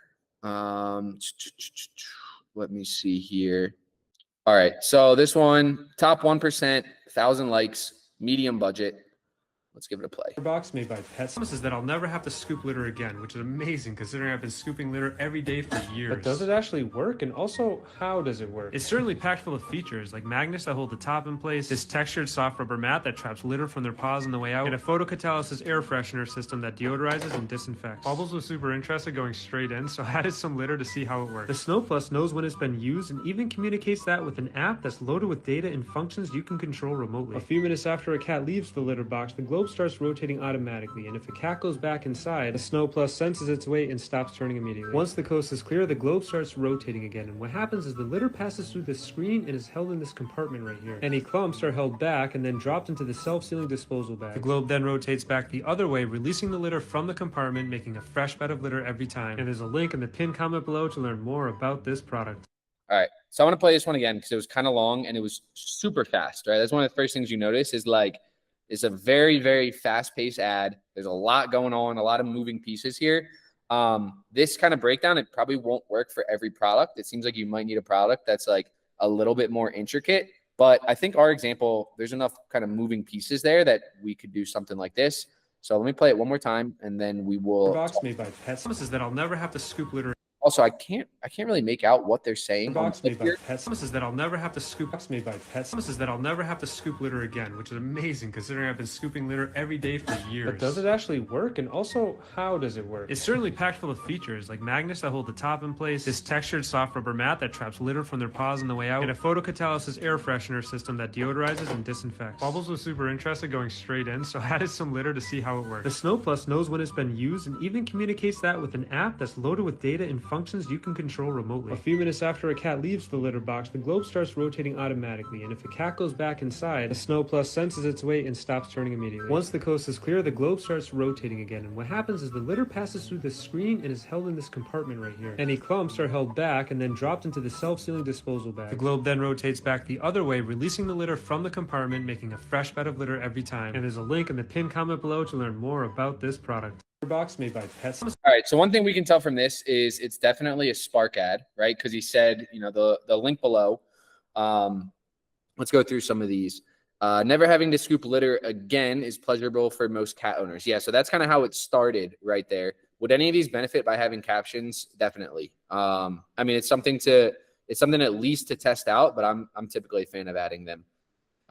Let me see here. All right, so this one, top 1%, 1,000 likes, medium budget. Let's give it a play. Box made by Pets promises that I'll never have to scoop litter again, which is amazing considering I've been scooping litter every day for years. But does it actually work? And also, how does it work? It's certainly packed full of features like magnets that hold the top in place, this textured soft rubber mat that traps litter from their paws on the way out, and a photocatalysis air freshener system that deodorizes and disinfects. Bubbles was super interested going straight in, so I added some litter to see how it works. The Snow Plus knows when it's been used and even communicates that with an app that's loaded with data and functions you can control remotely. A few minutes after a cat leaves the litter box, the globe starts rotating automatically, and if a cat goes back inside, the Snow Plus senses its weight and stops turning immediately. Once the coast is clear, the globe starts rotating again, and what happens is the litter passes through the screen and is held in this compartment right here. Any clumps are held back and then dropped into the self-sealing disposal bag. The globe then rotates back the other way, releasing the litter from the compartment, making a fresh bed of litter every time. And there's a link in the pinned comment below to learn more about this product. All right, so I want to play this one again because it was kind of long and it was super fast, right? That's one of the first things you notice is like, it's a very, very fast-paced ad. There's a lot going on, a lot of moving pieces here. This kind of breakdown, it probably won't work for every product. It seems like you might need a product that's like a little bit more intricate. But I think our example, there's enough kind of moving pieces there that we could do something like this. So let me play it one more time, and then we will. Box made by Pets promises that I'll never have to scoop litter. Also, I can't really make out what they're saying. Box made by Pets promises that I'll never have to scoop. Box made by Pets promises that I'll never have to scoop litter again, which is amazing considering I've been scooping litter every day for years. But does it actually work? And also, how does it work? It's certainly packed full of features like magnets that hold the top in place, this textured soft rubber mat that traps litter from their paws on the way out, and a photocatalysis air freshener system that deodorizes and disinfects. Bubbles was super interested going straight in, so I added some litter to see how it works. The Snow Plus knows when it's been used and even communicates that with an app that's loaded with data and functions you can control remotely. A few minutes after a cat leaves the litter box, the globe starts rotating automatically, and if a cat goes back inside, the Snow Plus senses its weight and stops turning immediately. Once the coast is clear, the globe starts rotating again, and what happens is the litter passes through the screen and is held in this compartment right here. Any clumps are held back and then dropped into the self-sealing disposal bag. The globe then rotates back the other way, releasing the litter from the compartment, making a fresh bed of litter every time. And there's a link in the pinned comment below to learn more about this product. Box made by Pets. All right, so one thing we can tell from this is it's definitely a Spark ad, right? Because he said, you know, the link below. Let's go through some of these. Never having to scoop litter again is pleasurable for most cat owners. Yeah, so that's kind of how it started right there. Would any of these benefit by having captions? Definitely. I mean, it's something at least to test out, but I'm typically a fan of adding them.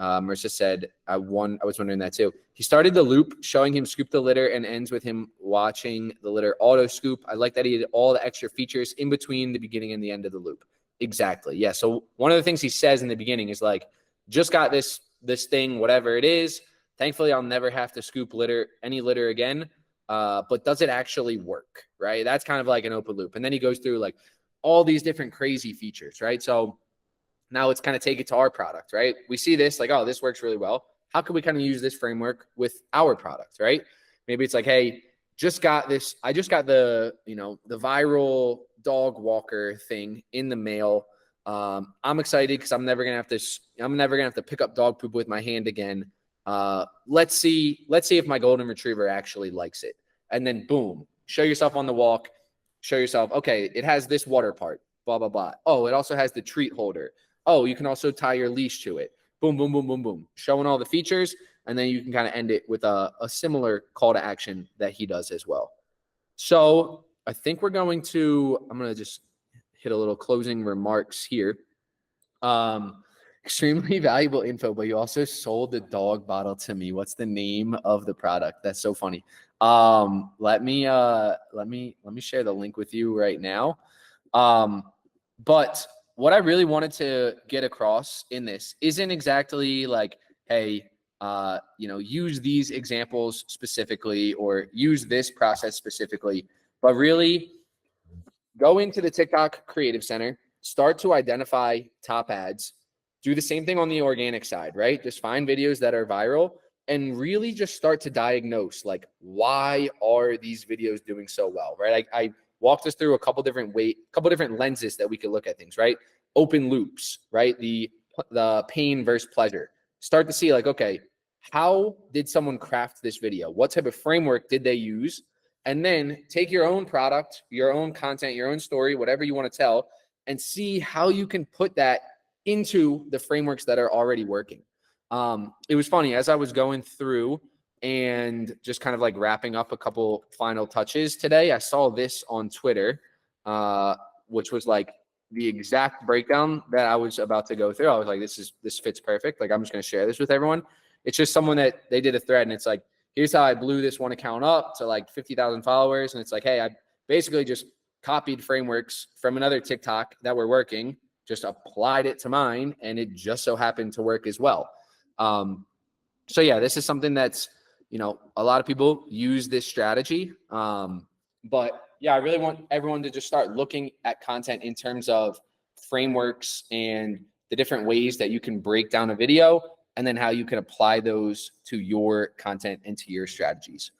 Marissa said, I was wondering that too. He started the loop showing him scoop the litter and ends with him watching the litter auto scoop. I like that he did all the extra features in between the beginning and the end of the loop. Exactly. Yeah. So one of the things he says in the beginning is like, just got this thing, whatever it is. Thankfully, I'll never have to scoop any litter again. But does it actually work? Right. That's kind of like an open loop. And then he goes through like all these different crazy features. Right. So now let's kind of take it to our product, right? We see this like, oh, this works really well. How can we kind of use this framework with our product, right? Maybe it's like, hey, just got this. I just got the viral dog walker thing in the mail. I'm excited because I'm never gonna have to pick up dog poop with my hand again. Let's see if my golden retriever actually likes it. And then boom, show yourself on the walk. Show yourself, okay, it has this water part, blah, blah, blah. Oh, it also has the treat holder. Oh, you can also tie your leash to it. Boom, boom, boom, boom, boom. Showing all the features, and then you can kind of end it with a similar call to action that he does as well. So I think I'm going to just hit a little closing remarks here. Extremely valuable info, but you also sold the dog bottle to me. What's the name of the product? That's so funny. Let me share the link with you right now. But what I really wanted to get across in this isn't exactly like, hey, use these examples specifically or use this process specifically, but really go into the TikTok Creative Center, start to identify top ads, do the same thing on the organic side, right? Just find videos that are viral and really just start to diagnose, like, why are these videos doing so well, right? I walked us through a couple different lenses that we could look at things, right? Open loops, right? The pain versus pleasure. Start to see like, okay, how did someone craft this video? What type of framework did they use? And then take your own product, your own content, your own story, whatever you want to tell, and see how you can put that into the frameworks that are already working. It was funny, as I was going through and just kind of like wrapping up a couple final touches today, I saw this on Twitter, which was like the exact breakdown that I was about to go through. I was like, this fits perfect. Like, I'm just going to share this with everyone. It's just someone that they did a thread, and it's like, here's how I blew this one account up to like 50,000 followers. And it's like, hey, I basically just copied frameworks from another TikTok that were working, just applied it to mine, and it just so happened to work as well. So yeah, this is something that's, you know, a lot of people use this strategy. But yeah, I really want everyone to just start looking at content in terms of frameworks and the different ways that you can break down a video, and then how you can apply those to your content and to your strategies.